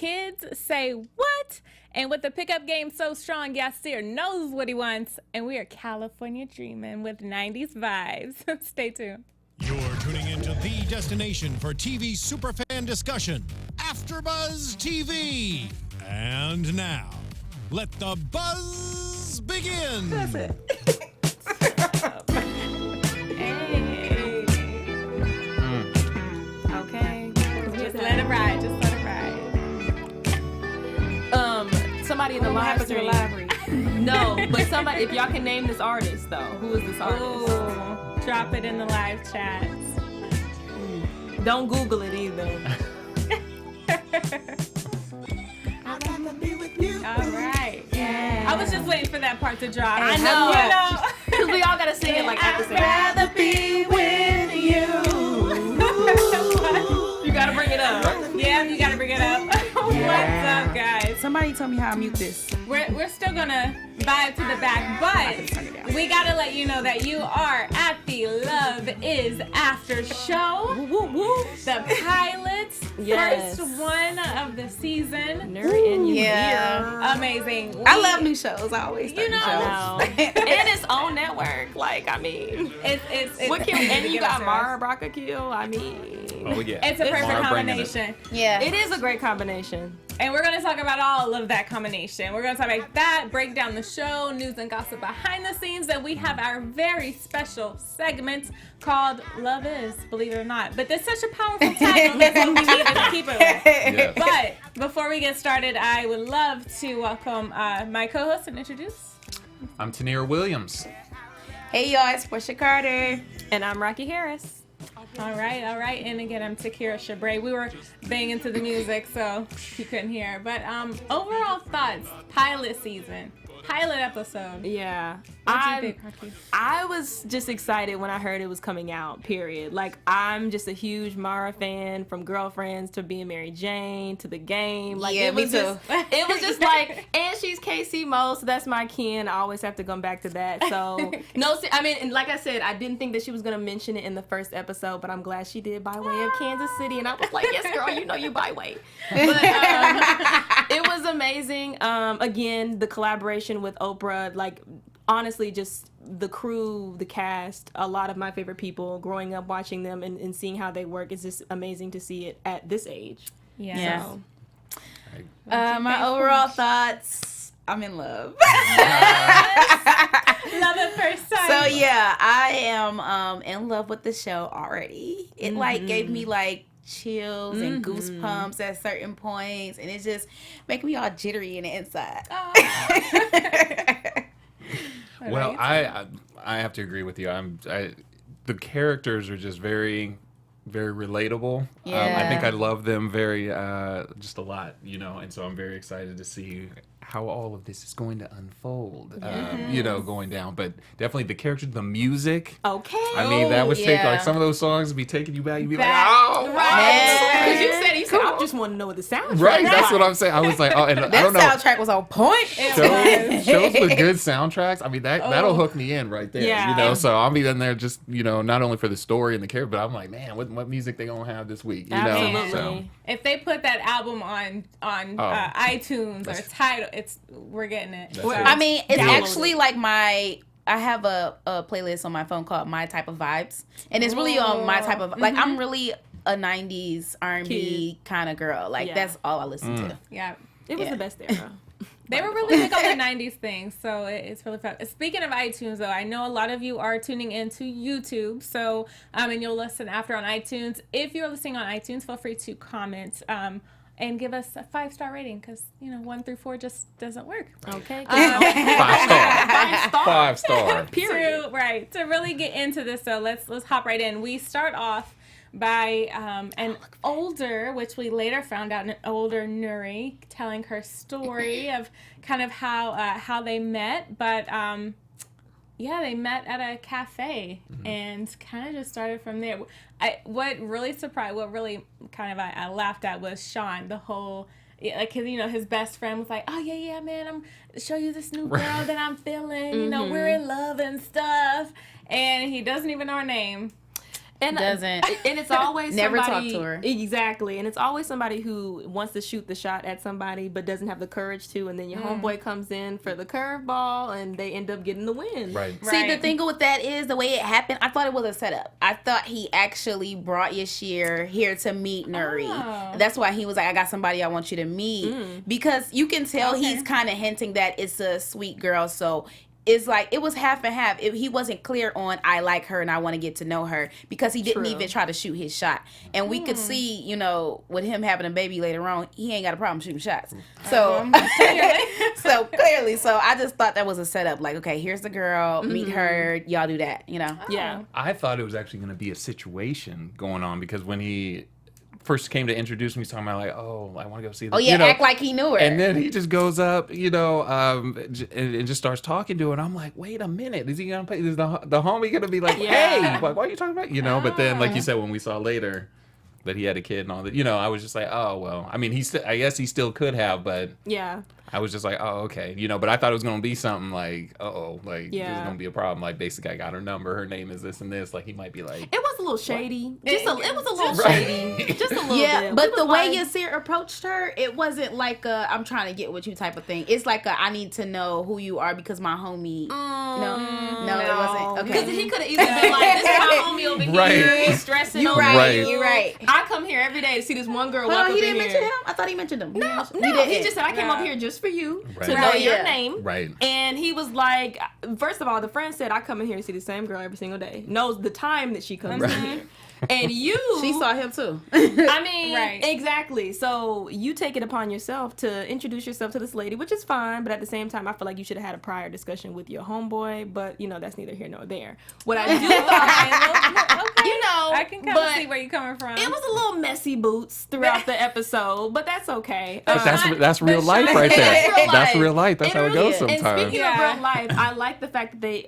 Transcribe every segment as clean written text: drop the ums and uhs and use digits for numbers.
kids say what? And with the pickup game so strong, Yasir knows what he wants. And we are California dreaming with 90s vibes. Stay tuned. You're tuning into the destination for TV superfan discussion, AFTERBUZZ TV. And now, let the buzz begin. That's it. Hey. Okay. Just let it ride. Just let it ride. Somebody in the live stream. No, but somebody. If y'all can name this artist, though, who is this artist? Ooh, drop it in the live chats. Don't Google it either. All right. Yeah. I was just waiting for that part to drop. I know. Because we all gotta sing it like at the same time. I'd rather be with you. You gotta bring it up. Yeah, you gotta bring it up. What's up, guys? Somebody tell me how I mute this. We're still gonna vibe to the back, but we gotta let you know that you are at the Love Is After show. The pilot, Yes. first one of the season. Nuri and you Yeah. Amazing. I love new shows. I always You know. I know. And its own network. Like, I mean. It's What can, and you give it got to Mara us. Brock Akil. I mean. Oh, yeah. It's a perfect Mara bringing it. combination. Yeah. It is a great combination. And we're going to talk about all of that combination. We're going to talk about that, break down the show, news and gossip behind the scenes. And we have our very special segment called Love Is, believe it or not. But there's such a powerful title, that's what we need to keep it with. Yeah. But before we get started, I would love to welcome my co-host and introduce. I'm Tenere Williams. Hey y'all, it's Porchia Carter. And I'm Raquell Harris. All right. And again, I'm Takira Shabrae. We were banging to the music, so you couldn't hear. But overall thoughts, pilot season, pilot episode. Yeah. What do you think, Raquel? I was just excited when I heard it was coming out, period. Like, I'm just a huge Mara fan, from Girlfriends to Being Mary Jane to The Game. Like, Yeah, it was me just, it was just like, and she's KC Mo, so that's my kin. I always have to come back to that. So, no, I mean, and like I said, I didn't think that she was going to mention it in the first episode, but I'm glad she did, by way of Kansas City. And I was like, yes, girl, you know you by way. But it was amazing. Again, the collaboration with Oprah, like, honestly, just the crew, the cast, a lot of my favorite people, growing up watching them and seeing how they work, is just amazing to see it at this age. Yeah. So, My overall thoughts, I'm in love. Love at first sight. So yeah, I am in love with the show already. It like gave me like chills and goosebumps at certain points, and it just making me all jittery in the inside. Well, I have to agree with you. The characters are just very, very relatable. Yeah. I think I love them very, just a lot, you know, and so I'm very excited to see how all of this is going to unfold, you know, going down. But definitely the characters, the music. okay. I mean, that would take, yeah. like, some of those songs would be taking you back. You'd be like, Back. oh, Right. Because you said, I just want to know what the soundtrack right. is That's like. what I'm saying. I was like, oh, and I That don't know. soundtrack was on point. Shows with good soundtracks. I mean, that'll hook me in right there. Yeah. You know, so I'll be in there just, you know, not only for the story and the character, but I'm like, man, what music they gonna have this week? You know, Absolutely. so If they put that album on iTunes or Tidal, we're getting it. That's it. I mean, it's Download actually it. like I have a playlist on my phone called My Type of Vibes, and it's really on my type of, like, I'm really a 90s R&B kind of girl. Like, Yeah. that's all I listen to. Yeah. It was Yeah. the best era. They were really big on the 90s thing, so it's really fun. Speaking of iTunes, though, I know a lot of you are tuning into YouTube, so and you'll listen after on iTunes. If you're listening on iTunes, feel free to comment and give us a 5-star rating, because 1 through 4 just doesn't work. Okay. 5 star. Period. To really get into this, though, let's hop right in. We start off by an older, which we later found out, an older Nuri telling her story of kind of how they met, but they met at a cafe and kind of just started from there. What really kind of I laughed at was Sean, the whole. Yeah, like his best friend was like, oh yeah, man, I'm show you this new girl that I'm feeling. We're in love and stuff, and he doesn't even know her name. And doesn't. And it's always Never somebody, talk to her. Exactly. And it's always somebody who wants to shoot the shot at somebody but doesn't have the courage to, and then your homeboy comes in for the curveball and they end up getting the win. Right. See, the thing with that is the way it happened. I thought it was a setup. I thought he actually brought Yasir here to meet Nuri. Oh. That's why he was like, I got somebody I want you to meet. Because you can tell he's kind of hinting that it's a sweet girl. So it's like, it was half and half. He wasn't clear on, I like her and I want to get to know her, because he didn't even try to shoot his shot. And we could see, you know, with him having a baby later on, he ain't got a problem shooting shots. So, so clearly, so I just thought that was a setup. Like, okay, here's the girl, meet her, y'all do that, you know? Yeah. I thought it was actually going to be a situation going on, because when he first came to introduce me, he's talking about like, oh, I want to go see this. Oh, yeah, you know, act like he knew her. and then he just goes up, you know, and just starts talking to her. And I'm like, wait a minute, is he gonna play? Is the homie gonna be like, hey, like, what are you talking about? You know, but then, like you said, when we saw later that he had a kid and all that, you know, I was just like, oh well. I mean, I guess he still could have, but Yeah. I was just like, oh, okay, you know, but I thought it was gonna be something like, there's gonna be a problem. Like, basically, I got her number, her name is this and this. Like, he might be like, It was a little shady. It was a little Right. shady. Just a little yeah, bit. but We the was way like, Yasir approached her, it wasn't like a I'm trying to get with you type of thing. It's like a I need to know who you are because my homie. No, it wasn't. Because Okay. he could have easily been like, this is my homie over here. Right. He's stressing You're over right. you. You're right. I come here every day to see this one girl Hold walk on, up he in didn't here. mention him? I thought he mentioned him. No, he didn't. just said, I came up here just for you Right. to know Right. your Yeah. name. right. And he was like, first of all, the friend said, I come in here to see the same girl every single day. Knows the time that she comes in here. And you... She saw him too. I mean, Right. exactly. So you take it upon yourself to introduce yourself to this lady, which is fine. But at the same time, I feel like you should have had a prior discussion with your homeboy. But, you know, that's neither here nor there. What I do thought, Okay. you know, I can kind of but see where you're coming from. it was a little messy boots throughout the episode, but that's okay. But that's real life right there. That's real That's life. real life. That's It how it really goes is. And sometimes. speaking Yeah. of real life, I like the fact that they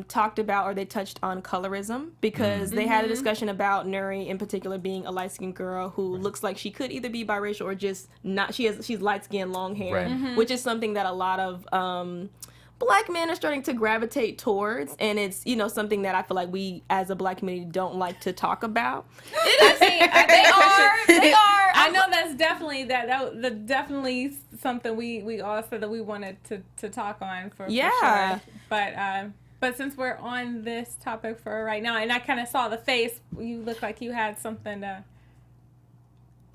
talked about, or they touched on colorism, because they had a discussion about Nuri in particular being a light-skinned girl who looks like she could either be biracial or just not. She's light-skinned, long hair, Right. which is something that a lot of Black men are starting to gravitate towards, and it's, you know, something that I feel like we as a Black community don't like to talk about. I mean, They are. I know that's definitely that definitely something we all said that we wanted to talk on for Yeah. sure. But since we're on this topic for right now, and I kind of saw the face, you look like you had something to.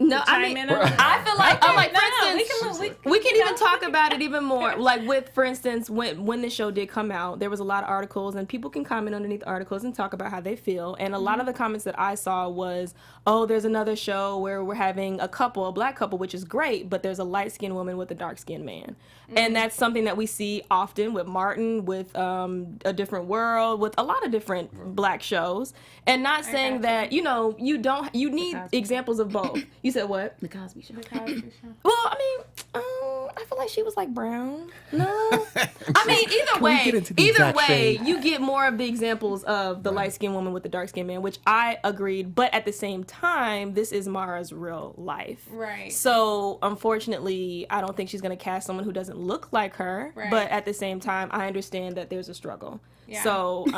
No, I chime mean, in on? I feel like, Okay, like, no, for no, instance, we can even talk about it even more. Like with, for instance, when the show did come out, there was a lot of articles, and people can comment underneath articles and talk about how they feel. And a lot of the comments that I saw was, oh, there's another show where we're having a Black couple, which is great, but there's a light-skinned woman with a dark-skinned man. And that's something that we see often with Martin, with A Different World, with a lot of different Black shows. And not saying that, you know, you need examples of both. You said what? The Cosby Show. Well, I mean, I feel like she was like brown. No, I mean, either way, you get more of the examples of the light skinned woman with the dark skinned man, which I agreed. But at the same time, this is Mara's real life, Right. So unfortunately, I don't think she's gonna cast someone who doesn't look like her. Right. But at the same time, I understand that there's a struggle. Yeah. So it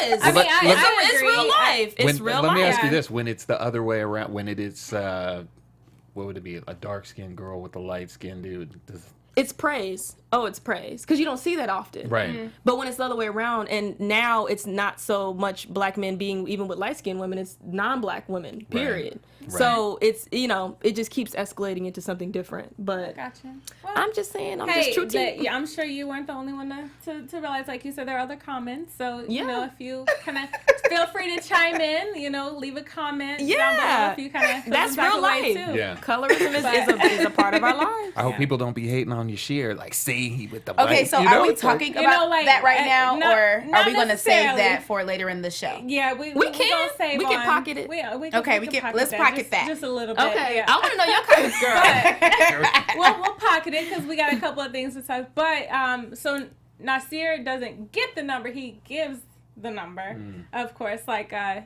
is. I mean, it's agree. real life. It's real Let life. me ask you this: when it's the other way around, when it is, what would it be? A dark-skinned girl with a light-skinned dude. It's praise. Oh, it's praise. Because you don't see that often. Right. But when it's the other way around, and now it's not so much Black men being even with light-skinned women, it's non-Black women, period. Right. So it's, you know, it just keeps escalating into something different. But Gotcha. Well, I'm just saying, I'm just true to you. yeah, I'm sure you weren't the only one to realize, like you said, there are other comments. So, Yeah. you know, if you kind of feel free to chime in, you know, leave a comment down below Yeah. if you kind of feel That's some type real of way, life. too. Yeah. Colorism is a part of our lives. I hope people don't be hating on Yasir, like, see, he with the white. Okay, so you know? are we It's like- talking You about know, like, that right now, not- or are not we going to save necessarily. that for later in the show? Yeah, we can. gonna save We can on- pocket it. We Okay, we can- let's pocket that. Just a little bit. Okay, yeah. I want to know your comments, girl. We'll pocket it because we got a couple of things to talk. But so Yasir doesn't get the number; he gives the number, of course, like a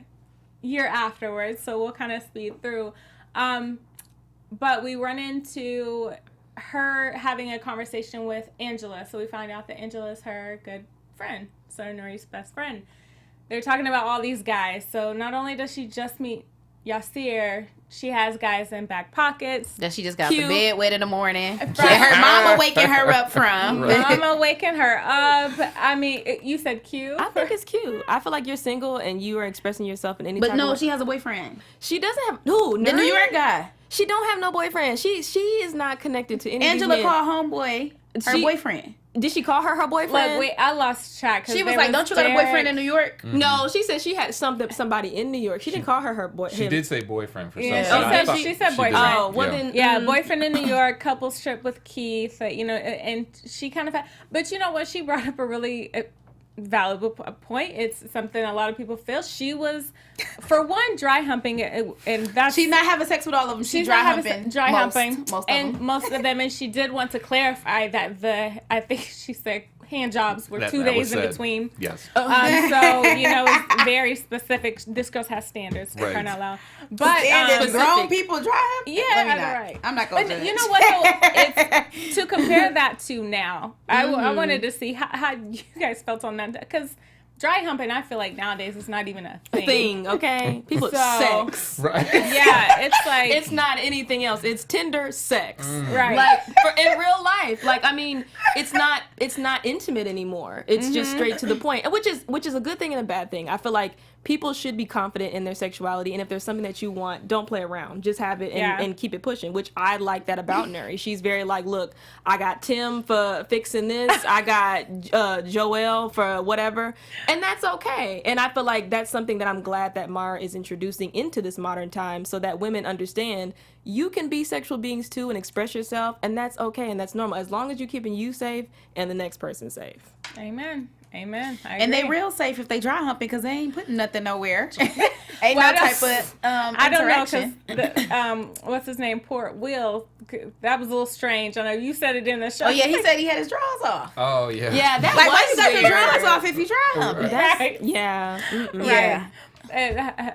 year afterwards. So we'll kind of speed through. But we run into her having a conversation with Angela. So we find out that Angela is her good friend, so Nuri's best friend. they're talking about all these guys. So not only does she just meet Yasir, she has guys in back pockets. That she just got Cute. the bed wet in the morning. Her mama waking her up from. Mama waking her up. I mean, you said cute. I think it's cute. I feel like you're single and you are expressing yourself in any But type no, of way. she has a boyfriend. She doesn't have the New York guy. She don't have no boyfriend. She is not connected to any Angela of these men. called homeboy her boyfriend. Did she call her boyfriend? Look, wait, I lost track. She was like, "Don't you got a boyfriend in New York?" No, she said she had somebody in New York. She didn't call her boyfriend. She did say boyfriend for Yeah, some reason. she said boyfriend. Oh, well then. Yeah, boyfriend in New York, couples trip with Keith, you know, and she kind of had, but you know what? She brought up a really valuable point. It's something a lot of people feel. She was, for one, dry humping, and that's... She's not having sex with all of them. She's dry humping. Most of them. And she did want to clarify that I think she said hand jobs were That 2 days was in said. between. Yes. So, you know, it's very specific. This girl has standards, for crying out loud. But grown people dry humping? yeah, right. I'm not going to But you know what, though? It's to compare that to now. I wanted to see how you guys felt on that. Because dry humping, I feel like nowadays it's not even a thing. Okay? People So- sex. Right. Yeah, it's like... It's not anything else. It's Tinder sex. Right. Like in real life. Like, I mean, it's not intimate anymore. It's just straight to the point. Which is a good thing and a bad thing. I feel like people should be confident in their sexuality, and if there's something that you want, don't play around. Just have it and keep it pushing, which I like that about Nuri. She's very like, look, I got Tim for fixing this. I got Joel for whatever. And that's okay. And I feel like that's something that I'm glad that Mara is introducing into this modern time so that women understand you can be sexual beings too and express yourself, and that's okay and that's normal as long as you're keeping you safe and the next person safe. Amen. I and agree. they real safe if they dry humping because they ain't putting nothing nowhere. Ain't no type of I don't know, interaction. because what's his name? Poor Will. That was a little strange. I know you said it in the show. Oh yeah, he said he had his drawers off. Oh yeah. Yeah, that Like, was why you got your weird. drawers off if you dry humping? Right. Yeah. Mm-mm. Yeah.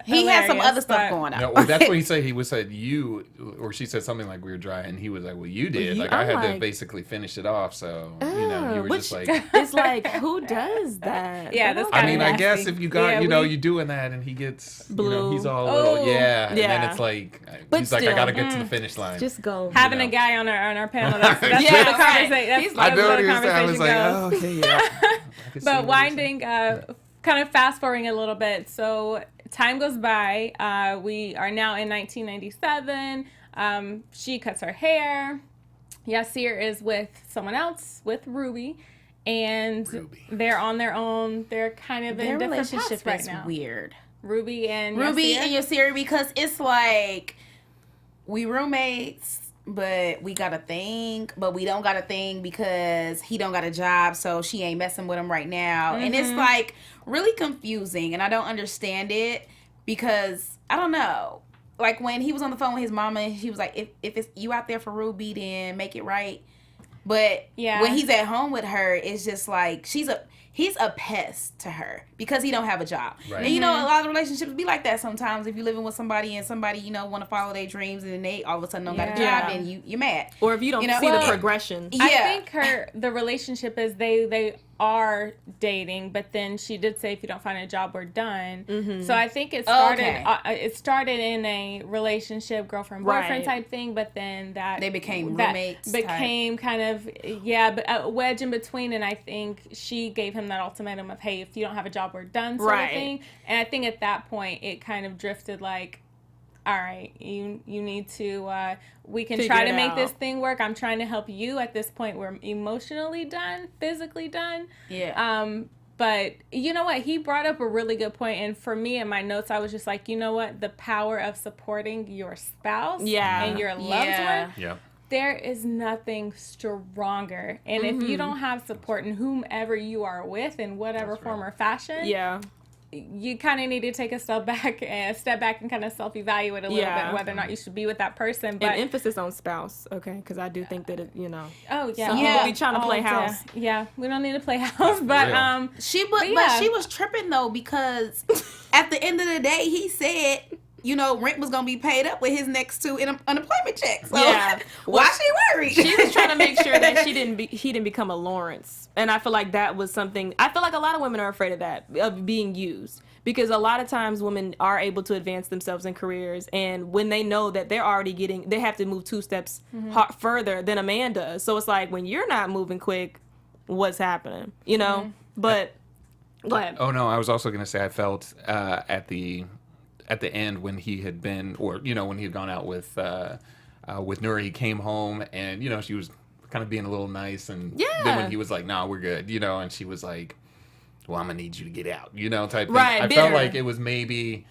He had some other stuff going on. No, well, that's what he said. He was said you, or she said something like we were dry, and he was like, "Well, you did." Like I had to basically finish it off. So you know, you were just like, it's like, who does that? Yeah, this I guy mean, nasty. I guess if you got, you doing that, and he gets, Blue. he's all little, and then Yeah. it's like, But he's like, I still, gotta get to the finish line. Just go. Having a guy on our panel. That's Yeah, where the right. conversation. He's That's I where know the what he was saying. I was conversation like, goes. oh, okay, yeah. I can see But what he's saying. winding, kind of fast forwarding a little bit. So time goes by. We are now in 1997. She cuts her hair. Yasir is with someone else, with Ruby. And they're on their own. They're kind of Their in different relationship paths right is now. weird. Ruby and Yasir, because it's like we roommates, but we got a thing, but we don't got a thing because he don't got a job, so she ain't messing with him right now. And it's like really confusing, and I don't understand it because I don't know. Like when he was on the phone with his mama, he was like, if it's you out there for Ruby, then make it right. But when he's at home with her, it's just like he's a pest to her because he don't have a job. Right. And you know, a lot of relationships be like that sometimes. If you're living with somebody and somebody, want to follow their dreams and then they all of a sudden don't got a job, then you're mad. Or if you don't see the progression. I think the relationship is they are dating, but then she did say if you don't find a job, we're done. So I think it started in a relationship, girlfriend boyfriend type thing, but then they became roommates. Became kind of but a wedge in between, and I think she gave him that ultimatum of, hey, if you don't have a job, we're done, sort of thing. And I think at that point it kind of drifted like, all right, you need to, we can try to make this thing work. I'm trying to help you. At this point, we're emotionally done, physically done. Yeah. But you know what? He brought up a really good point. And for me, in my notes, I was just like, you know what? The power of supporting your spouse and your loved one. Yeah. There is nothing stronger. And if you don't have support in whomever you are with in whatever form or fashion, you kind of need to take a step back and kind of self-evaluate a little bit whether or not you should be with that person. But and emphasis on spouse, okay? Because I do think that oh yeah, some people be trying to play house. Yeah, we don't need to play house, but she was tripping though because at the end of the day he said, rent was gonna be paid up with his next two unemployment checks. So why she married. She was trying to make sure that he didn't become a Lawrence. And I feel like that was something, I feel like a lot of women are afraid of that, of being used. Because a lot of times women are able to advance themselves in careers, and when they know that they're already they have to move 2 steps further than a man does. So it's like, when you're not moving quick, what's happening? You know? But go ahead. Oh no, I was also gonna say I felt at the end when he had been, or when he had gone out with Nuri, he came home and she was kind of being a little nice, and then when he was like, "Nah, we're good," and she was like, "Well, I'm gonna need you to get out," type thing. Right, I bitter. felt like it was maybe,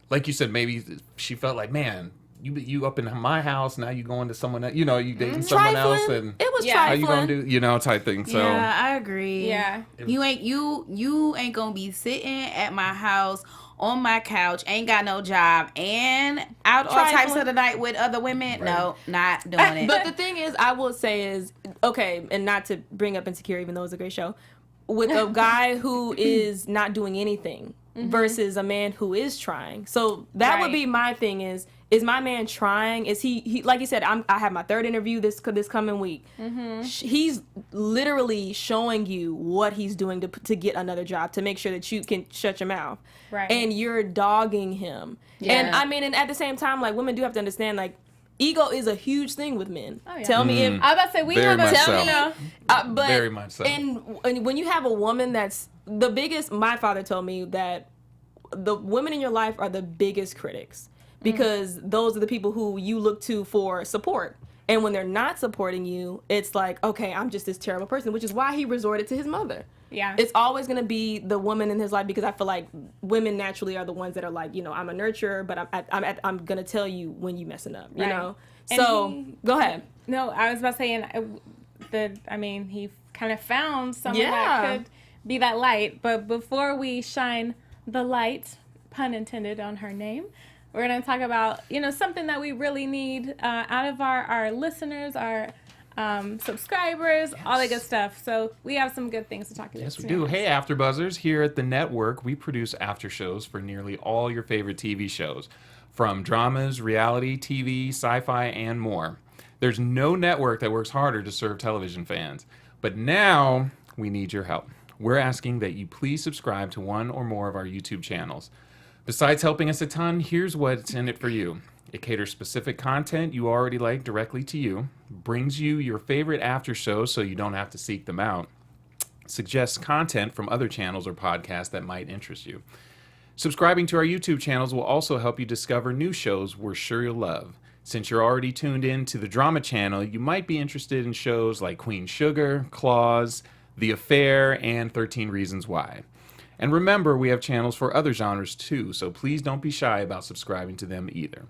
like you said, maybe she felt like, man, you up in my house, now you going to someone else, you dating someone else, and it was how trifling. you gonna do, type thing. So yeah, I agree. Yeah. You ain't gonna be sitting at my house on my couch, ain't got no job, and out all types of the night with other women. Right. No, not doing it. But the thing is, I will say is, okay, and not to bring up Insecure, even though it's a great show, with a guy who is not doing anything versus a man who is trying. So that would be my thing is my man trying? Is he like you said, I have my 3rd interview this coming week. He's literally showing you what he's doing to get another job, to make sure that you can shut your mouth. Right. And you're dogging him. Yeah. And I mean, and at the same time, like, women do have to understand, like, ego is a huge thing with men. Oh, yeah. Tell me if... I was about to say, we Very have a... much so. But, very much so. And when you have a woman that's the biggest... My father told me that the women in your life are the biggest critics, because those are the people who you look to for support. And when they're not supporting you, it's like, okay, I'm just this terrible person, which is why he resorted to his mother. Yeah. It's always going to be the woman in his life, because I feel like women naturally are the ones that are like, I'm a nurturer, but I'm going to tell you when you messing up, you know? And So, go ahead. No, I was about to say, he kind of found someone that could be that light. But before we shine the light, pun intended, on her name, we're going to talk about, something that we really need out of our listeners, our subscribers, all that good stuff. So we have some good things to talk about. Yes, we do. Hey, AfterBuzzers, here at the network, we produce after shows for nearly all your favorite TV shows, from dramas, reality, TV, sci-fi, and more. There's no network that works harder to serve television fans. But now we need your help. We're asking that you please subscribe to one or more of our YouTube channels. Besides helping us a ton, here's what's in it for you. It caters specific content you already like directly to you, brings you your favorite after shows so you don't have to seek them out, suggests content from other channels or podcasts that might interest you. Subscribing to our YouTube channels will also help you discover new shows we're sure you'll love. Since you're already tuned in to the drama channel, you might be interested in shows like Queen Sugar, Claws, The Affair, and 13 Reasons Why. And remember, we have channels for other genres too, so please don't be shy about subscribing to them either.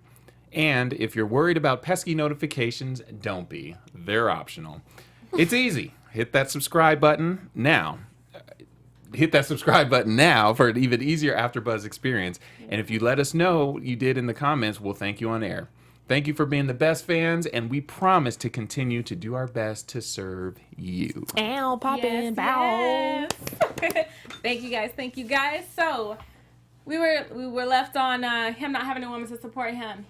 And if you're worried about pesky notifications, don't be. They're optional. It's easy. Hit that subscribe button now. Hit that subscribe button now for an even easier AfterBuzz experience. And if you let us know you did in the comments, we'll thank you on air. Thank you for being the best fans, and we promise to continue to do our best to serve you. Ow, pop in, bow. Yes. Thank you guys. So we were left on him not having a woman to support him.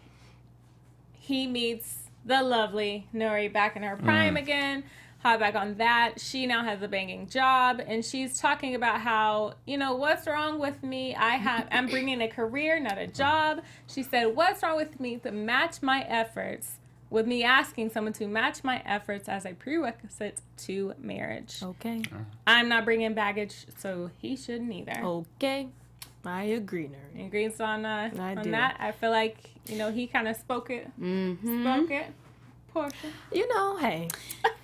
He meets the lovely Nuri back in her prime again. Hot back on that. She now has a banging job, and she's talking about how, what's wrong with me? I'm bringing a career, not a job. She said, what's wrong with me to match my efforts, with me asking someone to match my efforts as a prerequisite to marriage. Okay. I'm not bringing baggage, so he shouldn't either. Okay. I agree, Nuri. He agrees on do. that. I feel like, he kind of spoke it. Spoke it. Porchia. Hey.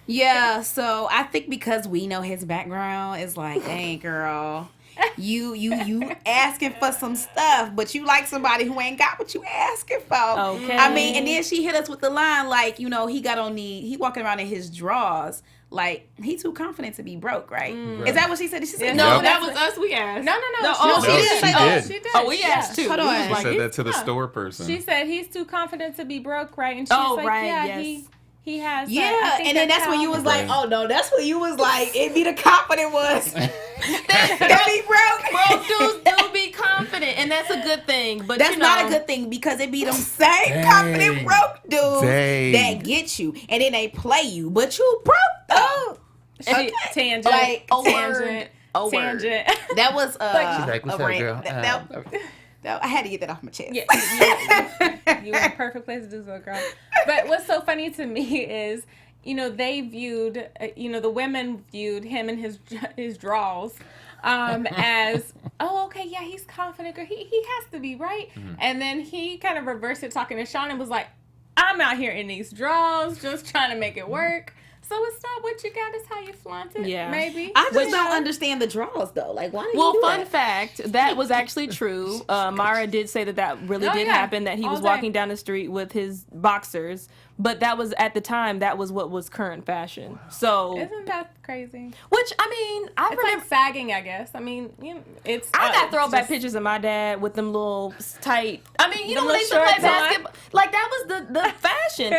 Yeah, so I think because we know his background, it's like, dang, girl, you asking for some stuff, but you like somebody who ain't got what you asking for. Okay. I mean, and then she hit us with the line like, he walking around in his drawers. Like, he too confident to be broke, right? Is that what she said? Did she say No, Yep. that was us. We asked. No. She didn't say that. She did. Oh, we asked too. Hold on. We was She said that to the store person. She said he's too confident to be broke, right? And she's like, right, yeah, yes. he has. Yeah, I think and then that's when you was like, Right. oh no, that's when you was like, it be the confident ones. that be broke. Bro, dudes do be confident. confident, and that's a good thing. But that's not a good thing because it be them same confident broke dudes that get you, and then they play you, but you broke though. Tangent. Like tangent. Tangent. That was She's like, what's a up, rant. girl? I had to get that off my chest. Yeah, you were in a perfect place to do so, girl. But what's so funny to me is, they viewed, the women viewed him and his draws as, oh, okay, yeah, he's confident, girl. He has to be, right? Mm-hmm. And then he kind of reversed it, talking to Sean, and was like, I'm out here in these draws, just trying to make it work. So it's not what you got, it's how you flaunt it. Yeah. Maybe. I just don't understand the draws though. Like, why do you do fun that? fact, that was actually true. Mara did say that really did happen, that he was walking down the street with his boxers. But that was, at the time, that was what was current fashion. So isn't that crazy? Which, I mean, it's like sagging, I guess. I mean, it's. I got throwback pictures of my dad with them little tight. I mean, when they used to play basketball, like that was the fashion.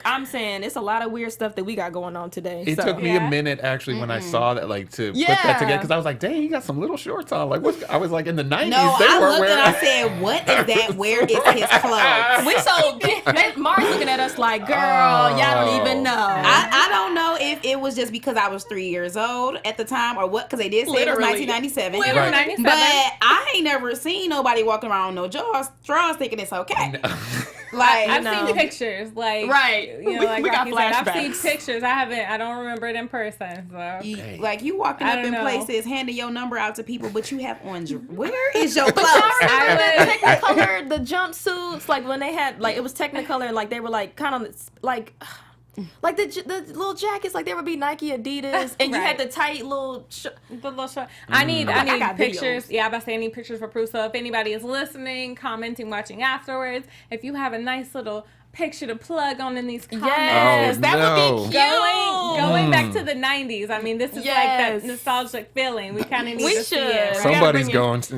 I'm saying it's a lot of weird stuff that we got going on today. It took me a minute actually when I saw that, like, to put that together, because I was like, dang, he got some little shorts on. Like, I was like, in the 90s, no, they I were looked wearing. and I said, what is that? Where is his clothes? We so Mark's looking at us like, girl, y'all don't even know. I don't know if it was just because I was 3 years old at the time or what, because they did say it was 1997. Literally 97. But I ain't never seen nobody walking around with no straws thinking it's okay. No. Like I've seen pictures, like we got flashbacks. I've seen pictures. I don't remember it in person. So like you walking up in places, handing your number out to people, but you have on. Where is your clothes? I remember Technicolor, the jumpsuits, like when they had it was Technicolor, and like they were like kind of like the little jackets, like there would be Nike, Adidas, and you had the tight little short. I need pictures. Videos. Yeah, I'm about to say I need pictures for proof. So if anybody is listening, commenting, watching afterwards, if you have a nice little picture to plug on in these comments, that would be cute. Going back to the 90s. I mean, this is like that nostalgic feeling. We kind of need to see it. Right?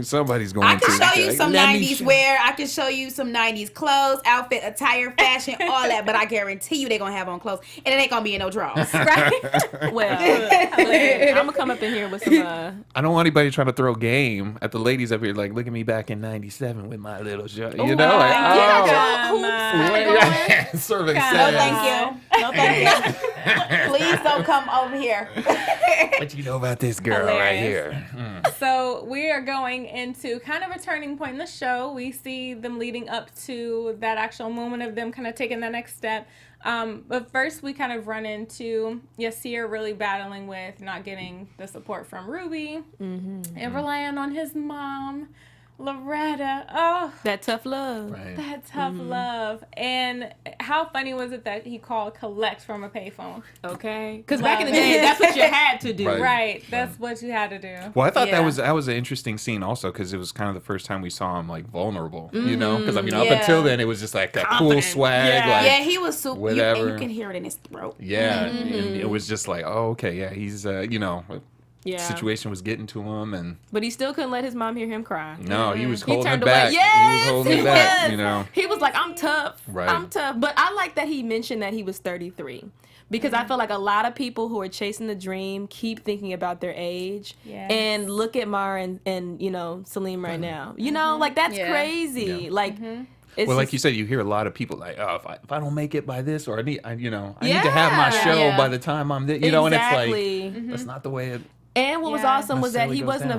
Somebody's going. I can show you some 90s wear. I can show you some 90s clothes, outfit, attire, fashion, all that. But I guarantee you they're going to have on clothes. And it ain't going to be in no drawers. Right? Well, I'm going to come up in here with some... I don't want anybody trying to throw game at the ladies up here. Like, look at me back in 97 with my little shirt. You know? Serving no, thank you. No, thank you. Please don't come over here. What you know about this girl right here? So we are going into kind of a turning point in the show. We see them leading up to that actual moment of them kind of taking the next step. But first we kind of run into Yasir really battling with not getting the support from Ruby and relying on his mom. Loretta, that tough love. Right. That tough love. And how funny was it that he called collect from a payphone? Okay. Because back in the day, that's what you had to do. Right. That's what you had to do. Well, I thought that was an interesting scene also, because it was kind of the first time we saw him like vulnerable, you know? Because I mean, up until then, it was just like that cool swag. Yeah, he was super. Whatever. You can hear it in his throat. Yeah. And it was just like, oh, okay, yeah, he's, situation was getting to him, but he still couldn't let his mom hear him cry. No, he was holding it back. Yes, he was holding it back. You know, he was like, "I'm tough. Right. I'm tough." But I like that he mentioned that he was 33, because I feel like a lot of people who are chasing the dream keep thinking about their age. Yes. And look at Mara and Salim right now. You know, like that's crazy. Yeah. Like. Well, like you said, you hear a lot of people like, oh, if I don't make it by this, or I need to have my show by the time I'm there, and it's like that's not the way it. And what was awesome was that he wasn't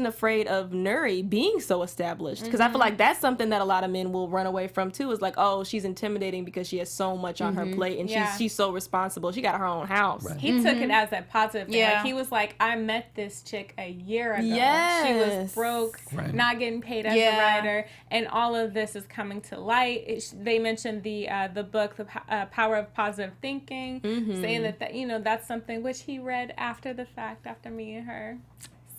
afraid of Nuri being so established, because I feel like that's something that a lot of men will run away from too. Is like, oh, she's intimidating because she has so much on her plate, and she's so responsible. She got her own house. Right. He took it as that positive thing. Like, he was like, I met this chick a year ago. Yes. She was broke, not getting paid as a writer, and all of this is coming to light. They mentioned the book, The Power of Positive Thinking, saying that that's something which he read after the fact, after meeting her.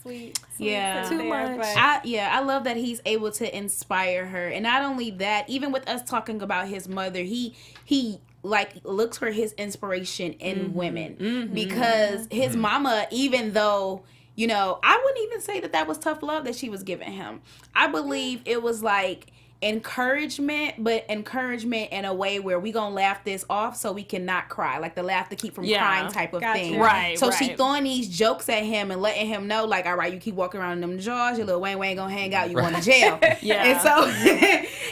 Sweet too much. But I love that he's able to inspire her. And not only that, even with us talking about his mother, he like looks for his inspiration in women, because his mama, even though I wouldn't even say that was tough love that she was giving him. I believe it was like encouragement, but encouragement in a way where we gonna laugh this off so we cannot cry, like the laugh to keep from crying type of thing. Right. So she throwing these jokes at him and letting him know, like, all right, you keep walking around in them drawers, your little Wayne gonna hang out, you going to jail.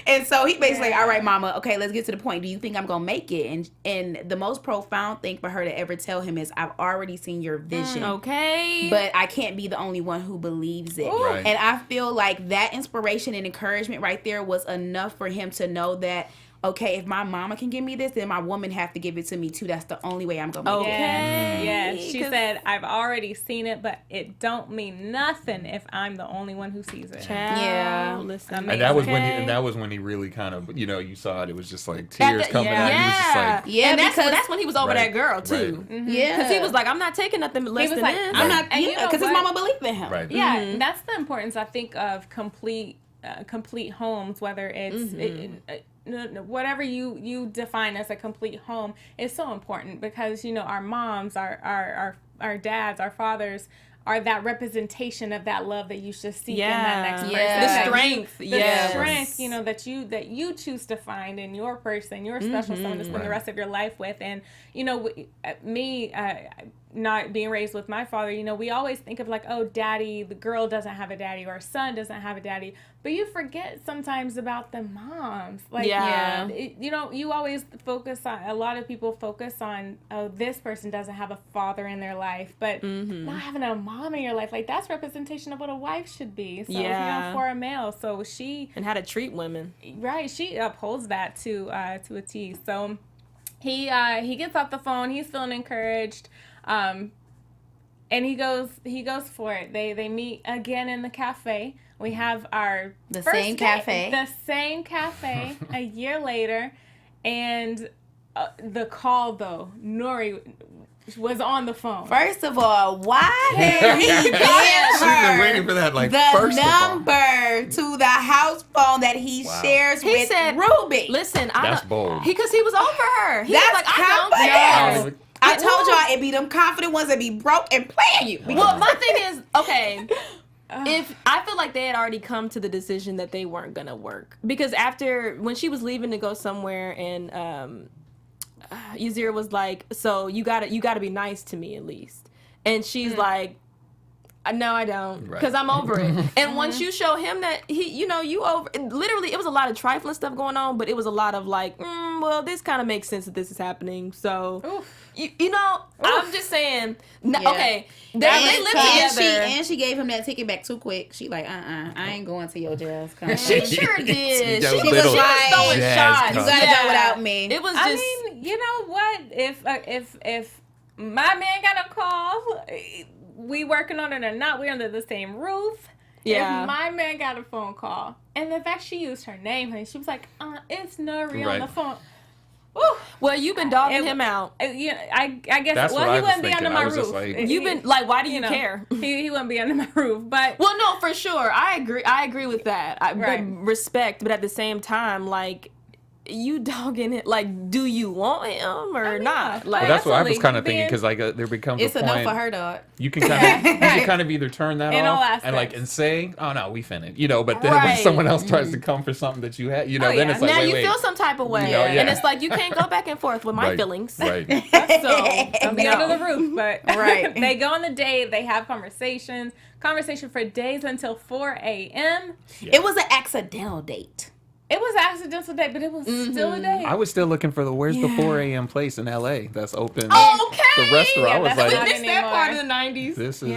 And so he basically like, all right, mama, okay, let's get to the point. Do you think I'm gonna make it? And the most profound thing for her to ever tell him is, I've already seen your vision. Okay. But I can't be the only one who believes it. Right. And I feel like that inspiration and encouragement right there was enough for him to know that, okay, if my mama can give me this, then my woman have to give it to me too. That's the only way I'm gonna make it. Yeah, she said, I've already seen it, but it don't mean nothing if I'm the only one who sees it. Yeah. Listen. And that was when he really kind of, you saw it was just like tears coming out. He was just like, and that's when he was over that girl too. Right. Yeah, because he was like, I'm not taking nothing less than like, this. I'm not, and you know because his mama believed in him. right. Yeah, that's the importance, I think, of complete homes, whether it's whatever you define as a complete home is so important, because our moms, our dads, our fathers are that representation of that love that you should seek in that next person. The strength. The strength, that you choose to find in your person, your special someone to spend the rest of your life with. And, me, not being raised with my father, we always think of like, oh, daddy, the girl doesn't have a daddy, or son doesn't have a daddy. But you forget sometimes about the moms. Like, you always focus on, a lot of people focus on, oh, this person doesn't have a father in their life. But not having a mom in your life, like, that's representation of what a wife should be. So, for a male. So and how to treat women. Right. She upholds that to a T. So he gets off the phone. He's feeling encouraged. And he goes for it. They meet again in the cafe. We have the same cafe a year later, and the call though, Nuri was on the phone. First of all, why did he give She's been her waiting for that, like, the number to the house phone that he shares with Ruby? Listen, that's bold. Because he was over her. He That's was like, I don't know. I told y'all y'all it be them confident ones that be broke and playing you. Well, my thing is, okay, if I feel like they had already come to the decision that they weren't gonna work, because when she was leaving to go somewhere, and Yasir was like, so you gotta be nice to me at least, and she's like, no, I don't, because I'm over it. And once you show him that you over, literally, it was a lot of trifling stuff going on, but it was a lot of like, well, this kind of makes sense that this is happening. So, I'm just saying, okay, they live together. And she gave him that ticket back too quick. She like, I ain't going to your jazz concert. She sure did. She was like, throwing shots. You gotta go without me. It was just. I mean, you know what? If my man got a call, we working on it or not, we're under the same roof. Yeah. If my man got a phone call, and the fact she used her name, honey, she was like, it's Nuri on the phone. Woo. Well, you've been dogging him out. I guess. That's well, what he wouldn't be under my roof. Like, you've been like, why do you care? He wouldn't be under my roof, but well, no, for sure, I agree with that. But respect, but at the same time, like, you dogging it, like, do you want him or not? Like, that's what I was kind of thinking, because like there becomes it's a point. Enough for her, dog. You can kind of either turn that off and say, oh no, we finna, but then when someone else tries to come for something that you had, then it's like, now wait, feel some type of way, and it's like you can't go back and forth with my feelings. Right. So I'll be under the roof, but they go on the date, they have conversation for days until 4 a.m. Yeah. It was an accidental date. It was an accidental date, but it was still a date. I was still looking for where's the 4 a.m. place in L.A. that's open. Okay. The restaurant. I was like, we missed that part of the 90s. This is.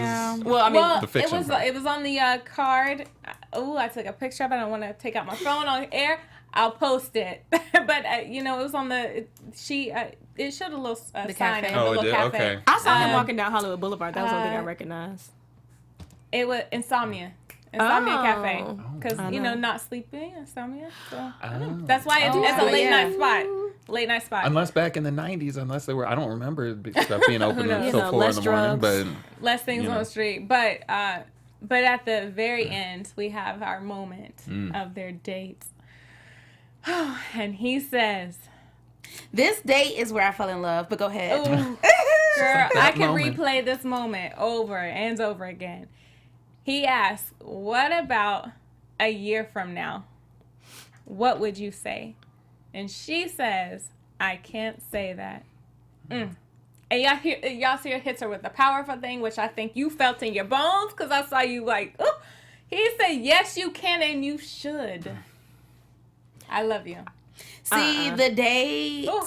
Well, I mean, the fiction. It was on the card. Oh, I took a picture of it. I don't want to take out my phone on air. I'll post it. But it was on the it showed a little sign. Cafe. A little cafe. Okay. I saw him walking down Hollywood Boulevard. That was the only thing I recognized. It was Insomnia Cafe, because not sleeping, insomnia. So that's why it's a late night spot. Late night spot. Unless back in the 90s, unless they were, I don't remember stuff being open until 4 in the morning, but less things on the street. But at the very end, we have our moment of their date, and he says, "This date is where I fell in love." But go ahead, girl. I can replay this moment over and over again. He asked, what about a year from now? what would you say? And she says, I can't say that. And Yasir hits her with the powerful thing, which I think you felt in your bones, because I saw you like, oh. He said, yes, you can and you should. I love you. See, the date. Ooh.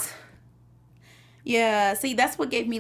Yeah, see, that's what gave me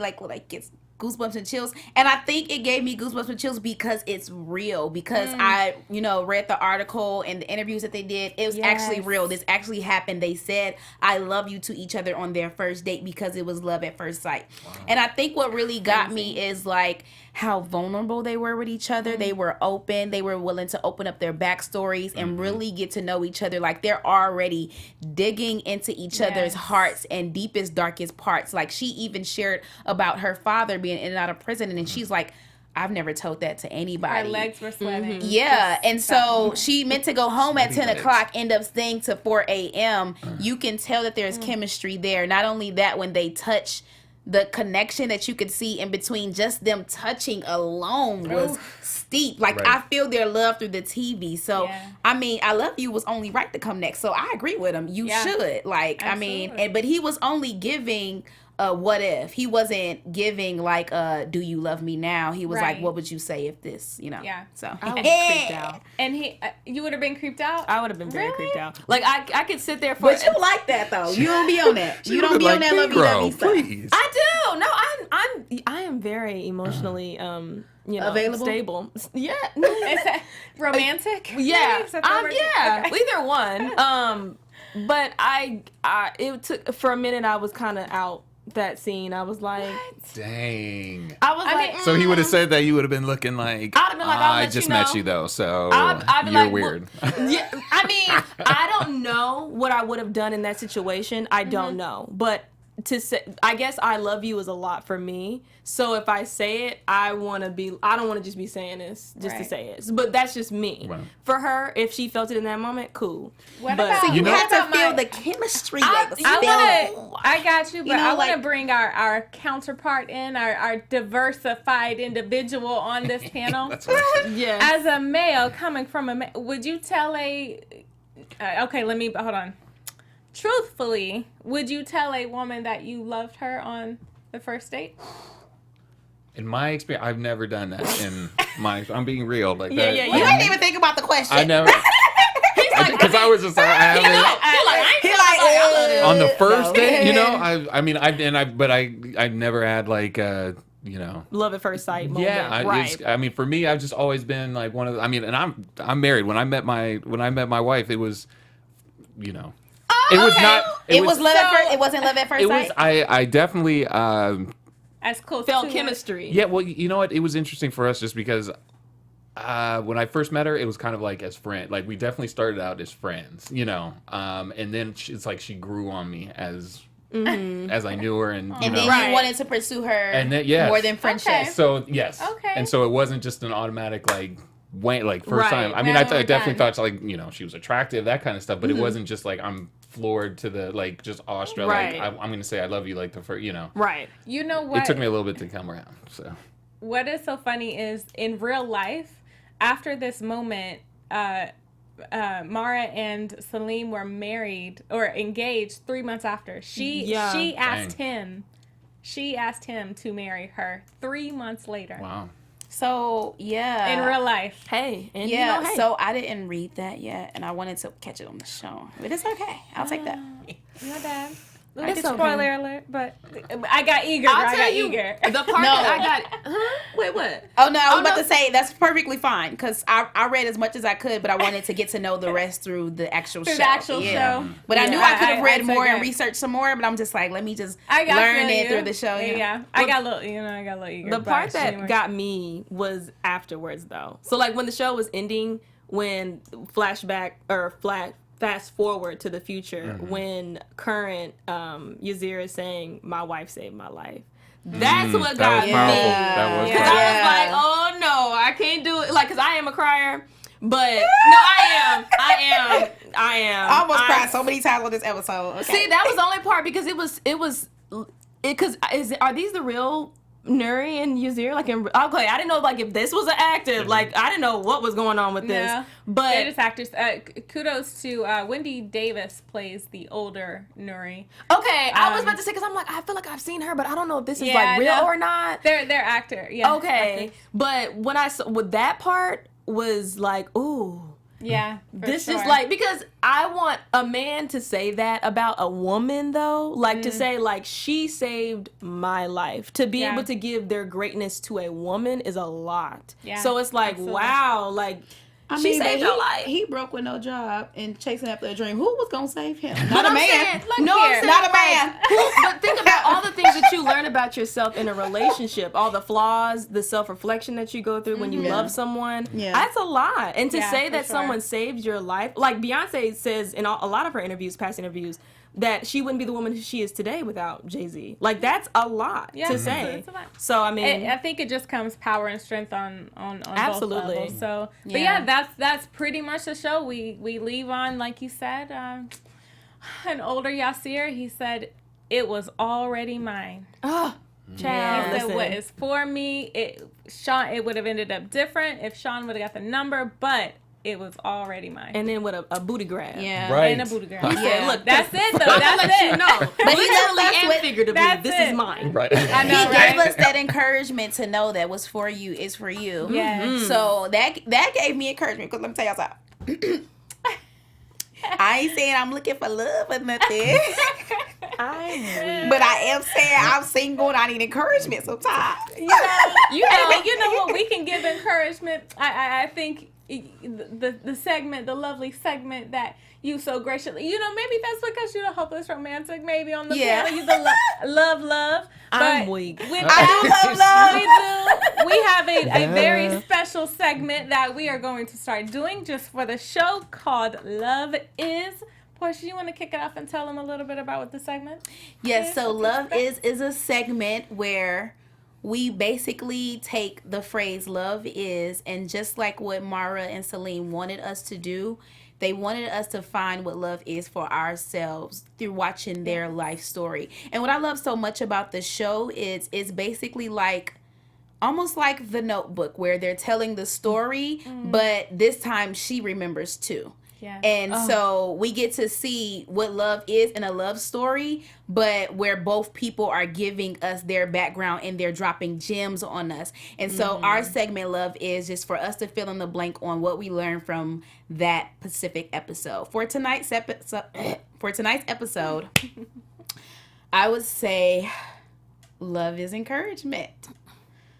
gets goosebumps and chills. And I think it gave me goosebumps and chills because it's real. Because I, read the article and the interviews that they did. It was actually real. This actually happened. They said, I love you to each other on their first date because it was love at first sight. Wow. And I think what really got me is like how vulnerable they were with each other. They were open. They were willing to open up their backstories and really get to know each other. Like they're already digging into each other's hearts and deepest, darkest parts. Like she even shared about her father being in and out of prison. And she's like, I've never told that to anybody. Her legs were sweating. Yeah. And so she meant to go home at 10 o'clock, end up staying to 4 a.m. You can tell that there's chemistry there. Not only that, when they touch, the connection that you could see in between just them touching alone was steep. Like, I feel their love through the TV. So, I mean, I Love You was only right to come next. So, I agree with him. You should. Like, absolutely. I mean, but he was only giving what if. He wasn't giving, like, do you love me now? He was like, what would you say if this, Yeah. So, I would have creeped out. And you would have been creeped out? I would have been very creeped out. Like, I could sit there for... But you like that, though. You don't be on that. You don't be on that lovey-dovey stuff. Please. I do. No, I am very emotionally, available? Stable. Yeah. Is that romantic? Yeah. Yeah. Okay. Either one. But it took, for a minute, I was kind of out that scene. I was like, dang. I mean, so he would have said that, you would have been looking like, I'd have been like, I just met you though, so I'd be you're like, weird. Well, yeah, I mean, I don't know what I would have done in that situation. I don't know, but to say, I guess I love you is a lot for me. So if I say it, I don't want to just be saying this just to say it. But that's just me. Right. For her, if she felt it in that moment, cool. What about, so you have to feel the chemistry. I got you, but I want to like, bring our counterpart in, our diversified individual on this panel. That's what As a male, coming from a male, would you tell hold on. Truthfully, would you tell a woman that you loved her on the first date? In my experience, I've never done that. I'm being real. Like yeah, that. yeah. You didn't even think about the question. I never. Because I was just like, I haven't. On the first date, I never had like love at first sight moment. Yeah, for me, I've just always been like one of the, and I'm married. When I met my wife, it was, it was not. It was love at first. It wasn't love at first sight. I definitely as close felt to chemistry. Yeah, well, you know what? It was interesting for us just because when I first met her, it was kind of like as friends. Like we definitely started out as friends, and then it's like she grew on me as I knew her, and then you wanted to pursue her, and then, more than friendship. Okay. So yes, and so it wasn't just an automatic first time. I mean, I definitely thought like she was attractive, that kind of stuff, but it wasn't just like I'm floored to the just awestruck. Like I'm going to say I love you like the first, Right. You know what? It took me a little bit to come around. So what is so funny is in real life, after this moment, Mara and Salim were married or engaged 3 months after. She asked him to marry her 3 months later. Wow. So, in real life. Hey. And so I didn't read that yet, and I wanted to catch it on the show. But it's okay. I'll take that. Not bad. It's okay. Spoiler alert, but I got eager. I'll tell you, eager. the part that I got... Wait, what? Oh, no, I was about to say, that's perfectly fine, because I read as much as I could, but I wanted to get to know the rest through the actual show. The actual show. But I knew I could have read more and researched some more, but I'm just like, let me just learn it through the show. Yeah. I got a little eager. The part that got me was afterwards, though. So, like, when the show was ending, when fast forward to the future, when current Yasir is saying, my wife saved my life. That's what got me. That was Because I was like, oh no, I can't do it. Like, because I am a crier. But no, I am. I almost cried so many times on this episode. Okay. See, that was the only part because are these the real Nuri and Yasir? Like, okay, I didn't know like if this was an actor. Like, I didn't know what was going on with this. No, But they're just actors. Kudos to Wendy Davis plays the older Nuri. okay, I was about to say because I'm like I feel like I've seen her, but I don't know if this is Yeah, like real no. or not. They're actor. Yeah. Okay, actor. but when I saw with that part was like, ooh. Yeah. This is like, because I want a man to say that about a woman though, like to say like she saved my life. To be able to give their greatness to a woman is a lot. Yeah, So it's like, absolutely. wow, like I she mean, saved but your life. he broke with no job and chasing after a dream. Who was gonna save him? But Not a I'm man. saying, Look no, I'm here. saying, Not a man. but think about all the things that you learn about yourself in a relationship, all the flaws, the self-reflection that you go through when you love someone. Yeah. That's a lot. And to Yeah, say for that sure. someone saved your life, like Beyonce says in a lot of her interviews, past interviews, that she wouldn't be the woman who she is today without Jay-Z. Like, that's a lot Yeah, to say. it's a lot. So, I mean, I think it just comes power and strength on Absolutely. both levels. So, but Yeah. yeah, that's pretty much the show. We leave on, like you said, an older Yasir. He said it was already mine. child, He said listen. what is for me. It would have ended up different if Sean would have got the number, but it was already mine. And then with a booty grab. Yeah. Right. And a booty grab. He said, look, That's it though. I'm That's gonna let it. you know. But he Literally left us and with- figuratively, That's this it. is mine. Right. I know, He right? gave us that encouragement to know that what's for you is for you. Yeah. So that gave me encouragement because let me tell y'all something. I ain't saying I'm looking for love or nothing, I'm weak. but I am saying I'm single and I need encouragement sometimes. You know what? We can give encouragement. I think the segment, the lovely segment that you so graciously, maybe that's because you're the hopeless romantic, maybe on the Yeah. panel, you the love. I'm but weak. with I do love love. we have a very special segment that we are going to start doing just for the show called Love Is. Portia, you want to kick it off and tell them a little bit about what the segment Yes, is? so What to Love expect? is a segment where we basically take the phrase love is, and just like what Mara and Salim wanted us to do, they wanted us to find what love is for ourselves through watching their life story. And what I love so much about the show is it's basically like almost like The Notebook, where they're telling the story, but this time she remembers too. Yeah. And so we get to see what love is in a love story, but where both people are giving us their background and they're dropping gems on us. And so our segment Love Is just for us to fill in the blank on what we learned from that specific episode. For tonight's episode, I would say love is encouragement.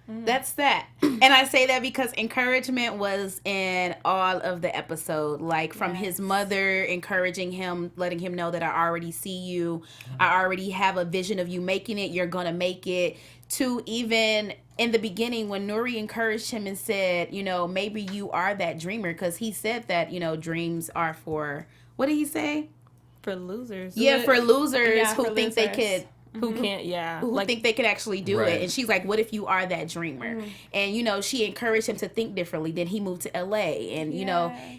That's that. And I say that because encouragement was in all of the episode, like from his mother encouraging him, letting him know that I already see you. I already have a vision of you making it. You're going to make it. To even in the beginning when Nuri encouraged him and said, maybe you are that dreamer, because he said that, dreams are for, what did he say? For losers. Yeah, for losers Yeah, who for think they losers. could. Who can't, Who think they could actually do Right. it. And she's like, what if you are that dreamer? And, she encouraged him to think differently. Then he moved to LA and,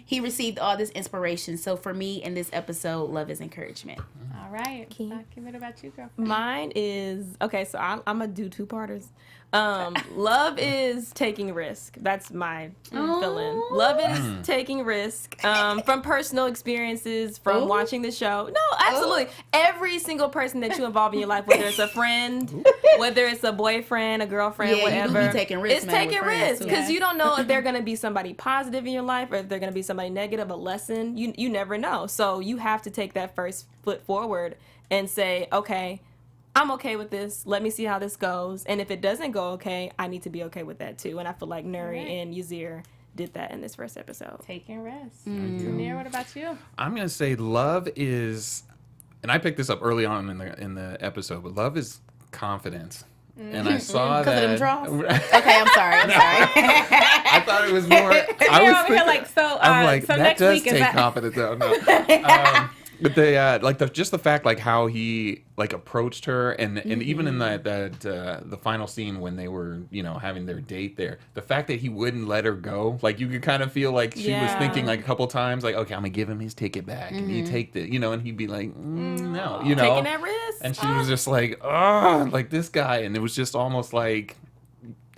he received all this inspiration. So for me in this episode, love is encouragement. All right. What about you, girl? Mine is, okay, so I'm going to do two-parters. Love is taking risk. That's my fill-in. Love is taking risk from personal experiences, from watching the show. No, absolutely. Every single person that you involve in your life, whether it's a friend, whether it's a boyfriend, a girlfriend, Yeah, you do whatever. be taking risks, It's man, with taking friends, risks too. because you don't know if they're going to be somebody positive in your life or if they're going to be somebody negative, a lesson. You never know. So you have to take that first foot forward and say, okay, I'm okay with this. Let me see how this goes. And if it doesn't go okay, I need to be okay with that too. And I feel like Nuri and Yasir did that in this first episode. Taking risks. Tenere, what about you? I'm gonna say love is, and I picked this up early on in the episode, but love is confidence. And I saw Because that. of them draws? Okay, I'm sorry. I thought it was more. I You're was over here thinking, like, so, I'm like, so that next does week is take that? confidence though. No. But they just the fact like how he like approached her and even in that the final scene when they were having their date there, the fact that he wouldn't let her go, like you could kind of feel like she was thinking like a couple times like, okay, I'm gonna give him his ticket back and you take the and he'd be like no, Taking that risk. And she was just like, oh, like this guy. And it was just almost like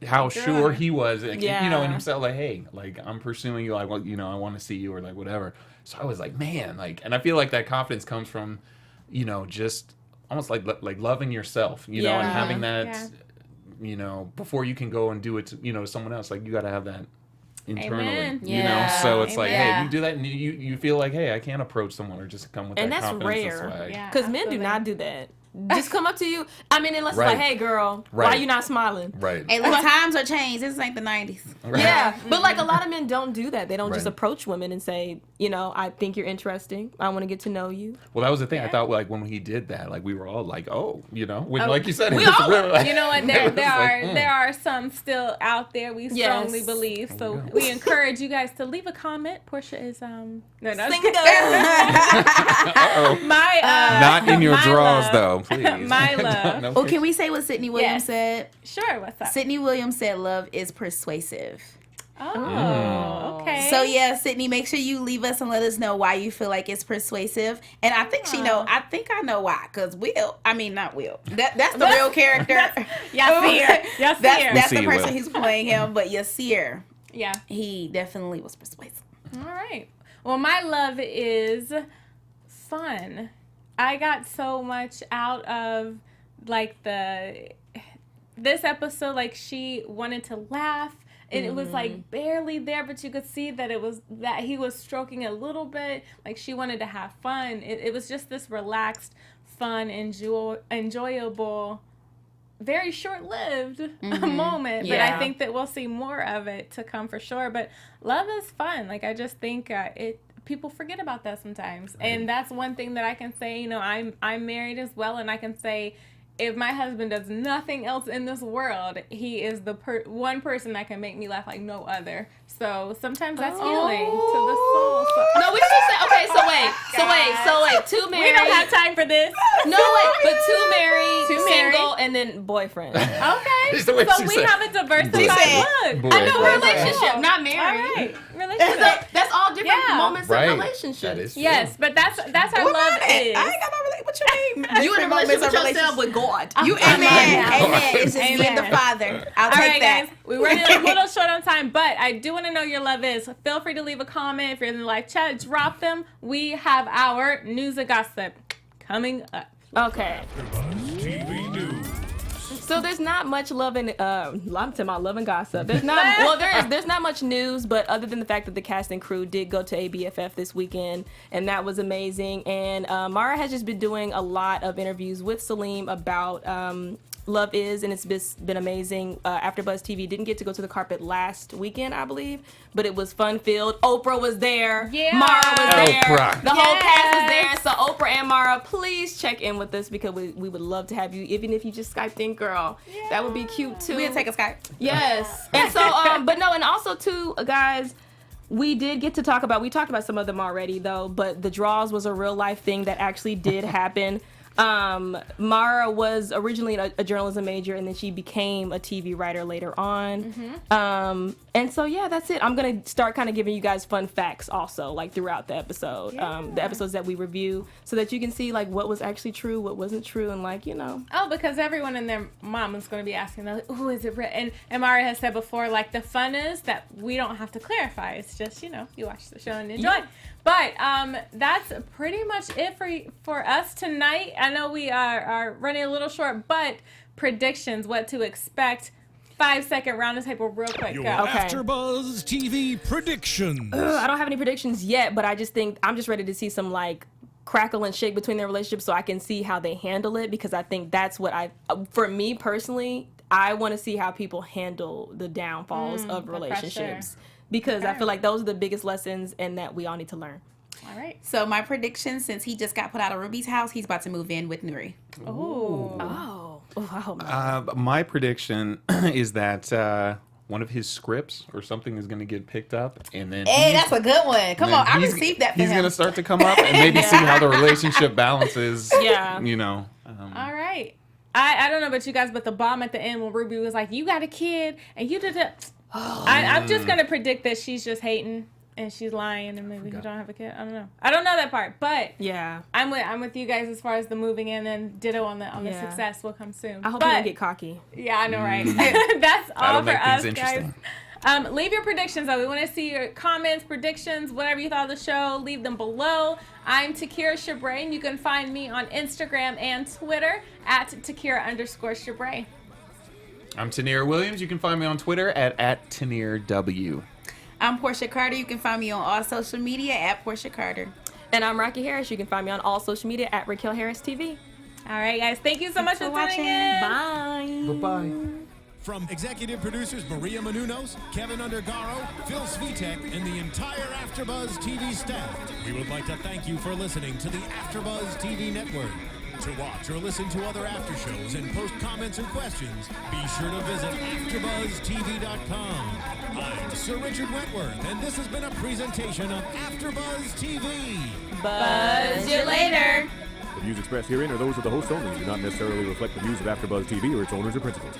how sure he was, like, you know, in himself, like, hey, like, I'm pursuing you, like, well, you know, I want to see you, or like whatever. So I was like, man, like, and I feel like that confidence comes from, you know, just almost like loving yourself, you know, and having that, you know, before you can go and do it to, you know, someone else, like, you got to have that internally, you know. So it's like, hey, you do that, and you feel like, hey, I can't approach someone or just come with and that that's confidence. rare, because men do not do that. Just come up to you. I mean, unless it's like, hey, girl, why you not smiling? Right. Hey, look, times are changed. This ain't the 90s. Right. Yeah, but like a lot of men don't do that. They don't just approach women and say, you know, I think you're interesting. I want to get to know you. Well, that was the thing. I thought, like, when he did that, like, we were all like, oh, you know, when, like you said, we it was all, really, like, you know what, there are some still out there, we strongly believe. So we encourage you guys to leave a comment. Portia is single. not in your drawers, though, please. My love. No, can we say what Sydney Williams said? Sure, what's up? Sydney Williams said love is persuasive. Oh, okay. So yeah, Sydney, make sure you leave us and let us know why you feel like it's persuasive. And I think I think I know why. Because not Will. That's the real character. Yasir. That's the person who's playing him. But Yasir, yeah, he definitely was persuasive. All right. Well, my love is fun. I got so much out of like this episode. Like, she wanted to laugh. And it was like barely there, but you could see that he was stroking a little bit. Like, she wanted to have fun. It was just this relaxed, fun, enjoyable, very short-lived moment. Yeah. But I think that we'll see more of it to come for sure. But love is fun. Like, I just think people forget about that sometimes. And that's one thing that I can say. You know, I'm married as well, and I can say, if my husband does nothing else in this world, he is the one person that can make me laugh like no other. So sometimes that's healing to the soul. So. No, we should say, okay, so wait. Two married. We don't have time for this. No, wait, but two married, single, and then boyfriend. Okay. So we have a diversified look. I know, relationship, not married. All right. Relationship. That's all different moments of relationships. Yes, but that's how love is. I ain't got no relationship. What you mean? You in a relationship with yourself with God. You amen. It's just me and the Father. I'll take that. Guys, we're running a little short on time, but I do want to know your love is. Feel free to leave a comment. If you're in the live chat, drop them. We have our news and gossip coming up. Okay. AfterBuzz TV News. So there's not much love and I'm talking about love and gossip. There's not there's not much news, but other than the fact that the cast and crew did go to ABFF this weekend, and that was amazing. And Mara has just been doing a lot of interviews with Salim about Love Is, and it's been amazing. AfterBuzz TV didn't get to go to the carpet last weekend, I believe, but it was fun-filled. Oprah was there. Yeah. Mara was there. Oprah. The whole cast was there. So Oprah and Mara, please check in with us, because we would love to have you, even if you just Skyped in, girl. Yeah. That would be cute, too. We'll take a Skype. Yes. And so, but no, and also, too, guys, we did get to talk about, we talked about some of them already, though, but the draws was a real-life thing that actually did happen. Mara was originally a journalism major, and then she became a TV writer later on. And so, yeah, that's it. I'm going to start kind of giving you guys fun facts also, like throughout the episode, the episodes that we review, so that you can see like what was actually true, what wasn't true, and like, you know. Oh, because everyone and their mom is going to be asking, like, "Who is it?" And Mara has said before, like, the fun is that we don't have to clarify. It's just, you know, you watch the show and enjoy. Yeah. But that's pretty much it for us tonight. I know we are running a little short, but predictions, what to expect. 5-second round of table real quick. Your Go. AfterBuzz TV predictions. I don't have any predictions yet, but I just think I'm just ready to see some like crackle and shake between their relationship, so I can see how they handle it, because I think that's what for me personally, I want to see how people handle the downfalls of relationships. Because I feel like those are the biggest lessons, and that we all need to learn. All right. So my prediction, since he just got put out of Ruby's house, he's about to move in with Nuri. My prediction is that one of his scripts or something is going to get picked up, and then that's a good one. Come on, I received that. He's going to start to come up and maybe see how the relationship balances. Yeah, you know. All right. I don't know about you guys, but the bomb at the end when Ruby was like, "You got a kid and you did it." I'm just gonna predict that she's just hating. and she's lying and maybe you don't have a kid. I don't know. I don't know that part, but yeah, I'm with you guys as far as the moving in, and ditto on the success will come soon. I hope you don't get cocky. Yeah, I know, right? That's all for us, guys. Leave your predictions, though. We want to see your comments, predictions, whatever you thought of the show. Leave them below. I'm Takira Shabrae, and you can find me on Instagram and Twitter at Takira_Shabrae. I'm Tenere Williams. You can find me on Twitter at TenereW. I'm Porchia Carter. You can find me on all social media at Porchia Carter. And I'm Raquell Harris. You can find me on all social media at Raquell Harris TV. All right, guys. Thank you so much for tuning in. Bye. Bye-bye. From executive producers Maria Menounos, Kevin Undergaro, Phil Svitek, and the entire AfterBuzz TV staff, we would like to thank you for listening to the AfterBuzz TV network. To watch or listen to other after shows and post comments or questions, be sure to visit AfterBuzzTV.com. I'm Sir Richard Wentworth, and this has been a presentation of AfterBuzz TV. Buzz you later. The views expressed herein are those of the host only and do not necessarily reflect the views of AfterBuzz TV or its owners or principals.